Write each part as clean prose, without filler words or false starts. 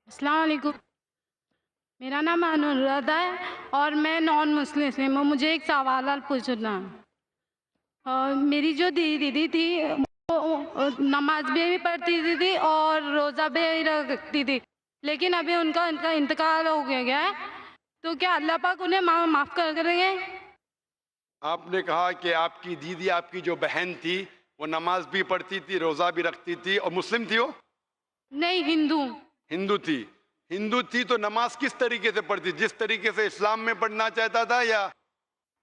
السلام علیکم. میرا نام انورادھا ہے اور میں نان مسلم ہوں. مجھے ایک سوال پوچھنا ہے. میری جو دیدی تھی وہ نماز بھی پڑھتی تھی اور روزہ بھی رکھتی تھی، لیکن ابھی ان کا انتقال ہو گیا ہے، تو کیا اللہ پاک انہیں معاف کر کریں گے؟ آپ نے کہا کہ آپ کی دیدی، آپ کی جو بہن تھی، وہ نماز بھی پڑھتی تھی، روزہ بھی رکھتی تھی، اور مسلم تھی وہ؟ نہیں، ہندو. ہندو تھی. ہندو تھی تو نماز کس طریقے سے پڑھتی؟ جس طریقے سے اسلام میں پڑھنا چاہتا تھا، یا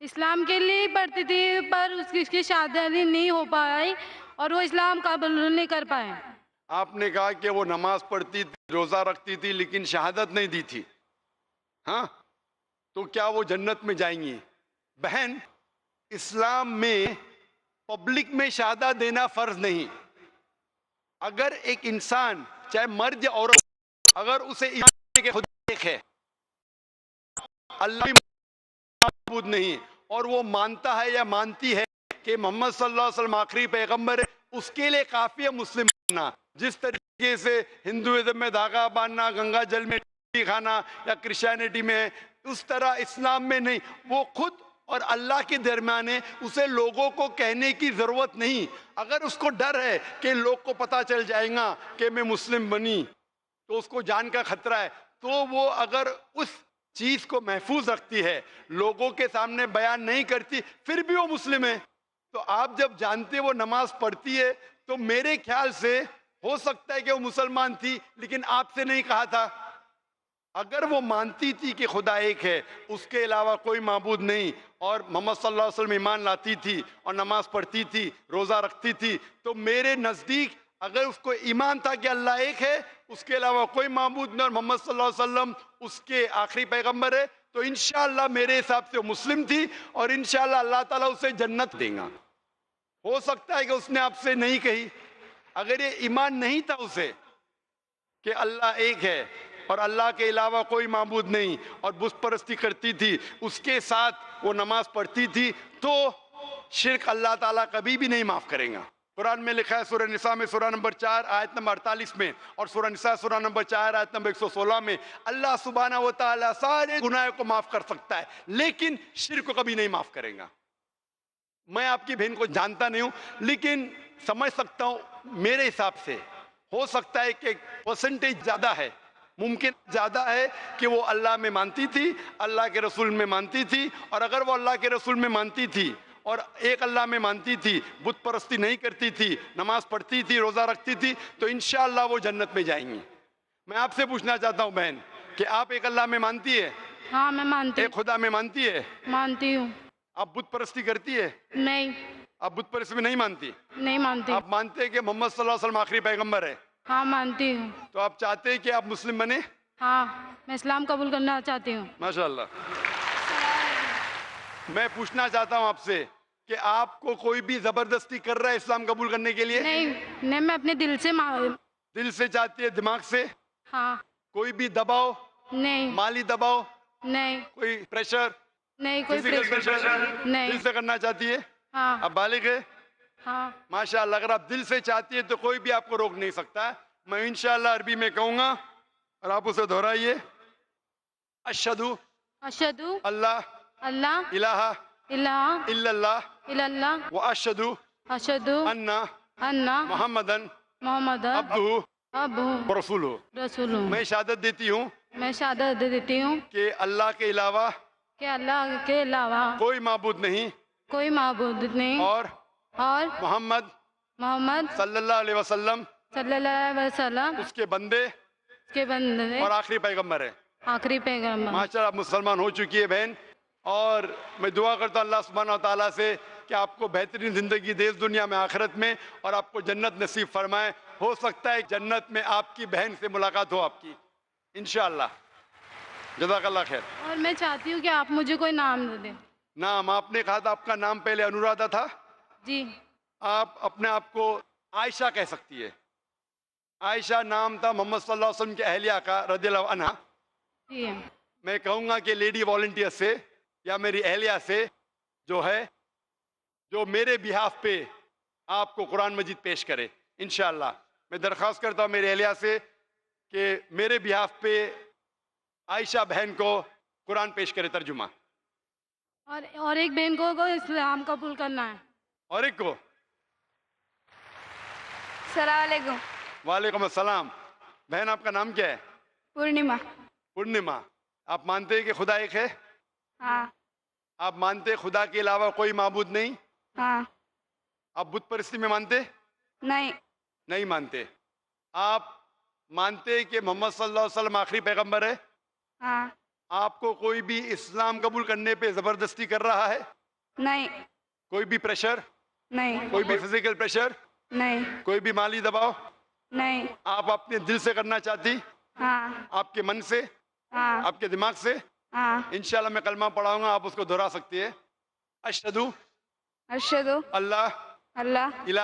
اسلام کے لیے پڑھتی تھی، پر اس کی شادی نہیں ہو پائی اور وہ اسلام قبول نہیں کر پائے. آپ نے کہا کہ وہ نماز پڑھتی تھی، روزہ رکھتی تھی، لیکن شہادت نہیں دی تھی. ہاں، تو کیا وہ جنت میں جائیں گی؟ بہن، اسلام میں پبلک میں شہادت دینا فرض نہیں. اگر ایک انسان چاہے مرد یا عورت، اگر اسے ایمان ہے کہ خدا ایک ہے، اللہ معبود نہیں، اور وہ مانتا ہے یا مانتی ہے کہ محمد صلی اللہ علیہ وسلم آخری پیغمبر ہے، اس کے لیے کافی ہے مسلم بننا. جس طریقے سے ہندوازم میں دھاگا باندھنا، گنگا جل میں ٹی کھانا، یا کرسچینٹی میں، اس طرح اسلام میں نہیں. وہ خود اور اللہ کے درمیان ہے، اسے لوگوں کو کہنے کی ضرورت نہیں. اگر اس کو ڈر ہے کہ لوگ کو پتا چل جائے گا کہ میں مسلم بنی، تو اس کو جان کا خطرہ ہے، تو وہ اگر اس چیز کو محفوظ رکھتی ہے، لوگوں کے سامنے بیان نہیں کرتی، پھر بھی وہ مسلم ہے. تو آپ جب جانتے وہ نماز پڑھتی ہے، تو میرے خیال سے ہو سکتا ہے کہ وہ مسلمان تھی، لیکن آپ سے نہیں کہا تھا. اگر وہ مانتی تھی کہ خدا ایک ہے، اس کے علاوہ کوئی معبود نہیں، اور محمد صلی اللہ علیہ وسلم ایمان لاتی تھی اور نماز پڑھتی تھی، روزہ رکھتی تھی، تو میرے نزدیک اگر اس کو ایمان تھا کہ اللہ ایک ہے، اس کے علاوہ کوئی معبود نہیں، اور محمد صلی اللہ علیہ وسلم اس کے آخری پیغمبر ہے، تو انشاءاللہ میرے حساب سے وہ مسلم تھی، اور انشاءاللہ اللہ تعالیٰ اسے جنت دے گا. ہو سکتا ہے کہ اس نے آپ سے نہیں کہی. اگر یہ ایمان نہیں تھا اسے کہ اللہ ایک ہے اور اللہ کے علاوہ کوئی معبود نہیں، اور بت پرستی کرتی تھی، اس کے ساتھ وہ نماز پڑھتی تھی، تو شرک اللہ تعالیٰ کبھی بھی نہیں معاف کریں گا. قرآن میں لکھا ہے سورہ نساء میں سورہ نمبر 4 آیت نمبر 48 میں، اور سورہ نساء سورہ نمبر 4 آیت نمبر 116 میں، اللہ سبحانہ و تعالیٰ سارے گناہوں کو معاف کر سکتا ہے، لیکن شرک کو کبھی نہیں معاف کریں گا. میں آپ کی بہن کو جانتا نہیں ہوں، لیکن سمجھ سکتا ہوں میرے حساب سے ہو سکتا ہے کہ پرسنٹیج زیادہ ہے، ممکن زیادہ ہے کہ وہ اللہ میں مانتی تھی، اللہ کے رسول میں مانتی تھی. اور اگر وہ اللہ کے رسول میں مانتی تھی اور ایک اللہ میں مانتی تھی، بت پرستی نہیں کرتی تھی، نماز پڑھتی تھی، روزہ رکھتی تھی، تو انشاءاللہ وہ جنت میں جائیں گی. میں آپ سے پوچھنا چاہتا ہوں بہن، کہ آپ ایک اللہ میں مانتی ہے؟ ہاں، میں مانتی ایک خدا میں مانتی ہے؟ مانتی ہوں. آپ بت پرستی کرتی ہے؟ نہیں، آپ بت پرستی میں نہیں مانتی؟ نہیں مانتی. آپ مانتے ہیں کہ محمد صلی اللہ علیہ وسلم آخری پیغمبر ہے؟ ہاں، مانتی ہوں. تو آپ چاہتے ہیں کہ آپ مسلم بنے؟ ہاں، میں اسلام قبول کرنا چاہتی ہوں. ماشاءاللہ. میں پوچھنا چاہتا ہوں آپ سے کہ آپ کو کوئی بھی زبردستی کر رہا ہے اسلام قبول کرنے کے لیے؟ نہیں، نہیں، میں اپنے دل سے دل سے چاہتی ہے، دماغ سے؟ ہاں. کوئی بھی دباؤ، نہیں، مالی دباؤ، نہیں، کوئی پریشر، نہیں، کوئی فزیکل پریشر، نہیں. دل سے کرنا چاہتی ہے؟ ہاں. آپ بالغ ہے؟ ہاں. ماشاءاللہ. اگر آپ دل سے چاہتی ہے تو کوئی بھی آپ کو روک نہیں سکتا. میں انشاءاللہ عربی میں کہوں گا اور آپ اسے دہرائیے. اشہدو اشہدو اللہ اللہ الہ الہ الا اللہ الا اللہ و اشہدو اشہدو ان ان محمدن محمد عبدہ اب ورسولہ. رسول. میں شہادت دیتی ہوں میں شہادت دیتی ہوں کہ اللہ کے علاوہ کہ اللہ کے علاوہ کوئی معبود نہیں، کوئی معبود نہیں، اور اور محمد محمد صلی اللہ علیہ وسلم صلی اللہ علیہ وسلم اس کے بندے کے بندے اور آخری پیغمبر ہے. آخری پیغمبر. ماشاءاللہ آپ مسلمان ہو چکی ہے بہن، اور میں دعا کرتا ہوں اللہ سبحانہ و تعالیٰ سے کہ آپ کو بہترین زندگی دے اس دنیا میں آخرت میں، اور آپ کو جنت نصیب فرمائے. ہو سکتا ہے جنت میں آپ کی بہن سے ملاقات ہو آپ کی انشاءاللہ. جزاک اللہ خیر. اور میں چاہتی ہوں کہ آپ مجھے کوئی نام دے دیں. نام آپ نے کہا تھا، آپ کا نام پہلے انورادھا تھا. جی. آپ اپنے آپ کو عائشہ کہہ سکتی ہے. عائشہ نام تھا محمد صلی اللہ علیہ وسلم کے اہلیہ کا رضی اللہ عنہ. جی. میں کہوں گا کہ لیڈی والنٹیئر سے یا میری اہلیہ سے جو ہے، جو میرے بہاف پہ آپ کو قرآن مجید پیش کرے انشاءاللہ. میں درخواست کرتا ہوں میری اہلیہ سے کہ میرے بیہاف پہ عائشہ بہن کو قرآن پیش کرے ترجمہ. اور ایک بہن کو اسلام قبول کرنا ہے. اور ایک کو. السلام علیکم. وعلیکم السلام. بہن آپ کا نام کیا ہے؟ پورنیما. پورنیما. آپ مانتے ہیں کہ خدا ایک ہے؟ ہاں. آپ مانتے ہیں خدا کے علاوہ کوئی معبود نہیں؟ ہاں. آپ بت پرستی میں مانتے؟ نہیں. نہیں مانتے. آپ مانتے ہیں کہ محمد صلی اللہ علیہ وسلم آخری پیغمبر ہے؟ ہاں. آپ کو کوئی بھی اسلام قبول کرنے پہ زبردستی کر رہا ہے؟ نہیں. کوئی بھی پریشر؟ نہیں. کوئی بھی فزیکل پریشر؟ نہیں. کوئی بھی مالی دباؤ؟ نہیں. آپ اپنے دل سے کرنا چاہتی؟ ہاں. آپ کے من سے؟ ہاں. آپ کے دماغ سے؟ ہاں. انشاءاللہ میں کلمہ پڑھاؤں گا، آپ اس کو دہرا سکتی ہے. اشہدو اشہدو اللہ اللہ الہ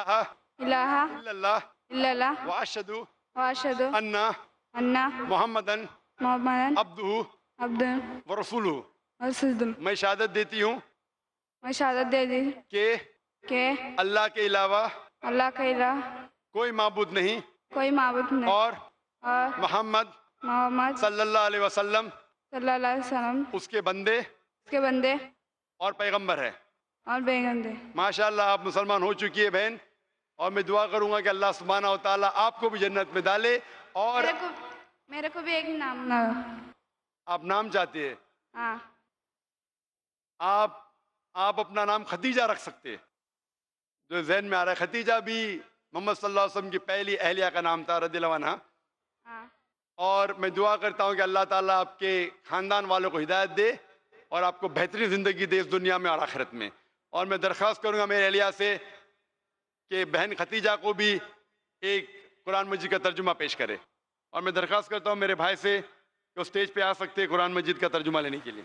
الہ الا اللہ الا اللہ واشہدو واشہدو ان ان محمدن محمدن عبدہ عبد ورسولہ. ورسولہ. میں شہادت دیتی ہوں میں شہادت دے دی کہ اللہ کے علاوہ اللہ کا الہ کوئی معبود نہیں کوئی معبود نہیں اور اور محمد محمد صلی اللہ علیہ وسلم صلی اللہ علیہ وسلم اس کے بندے اس کے بندے اور پیغمبر ہے. اور بیگم. ماشاءاللہ آپ مسلمان ہو چکی ہے بہن، اور میں دعا کروں گا کہ اللہ سبحانہ و تعالیٰ آپ کو بھی جنت میں ڈالے. اور میرے کو بھی ایک نام نہ. آپ نام چاہتے ہیں؟ ہاں. آپ اپنا نام ختیجہ رکھ سکتے ہیں، جو ذہن میں آ رہا ہے. ختیجہ بھی محمد صلی اللہ علیہ وسلم کی پہلی اہلیہ کا نام تھا رضی اللہ عنہا. ہاں. اور میں دعا کرتا ہوں کہ اللہ تعالیٰ آپ کے خاندان والوں کو ہدایت دے اور آپ کو بہترین زندگی دے اس دنیا میں اور آخرت میں. اور میں درخواست کروں گا میرے اہلیہ سے کہ بہن ختیجہ کو بھی ایک قرآن مجید کا ترجمہ پیش کرے. اور میں درخواست کرتا ہوں میرے بھائی سے کہ وہ اسٹیج پہ آ سکتے ہیں قرآن مجید کا ترجمہ لینے کے لیے.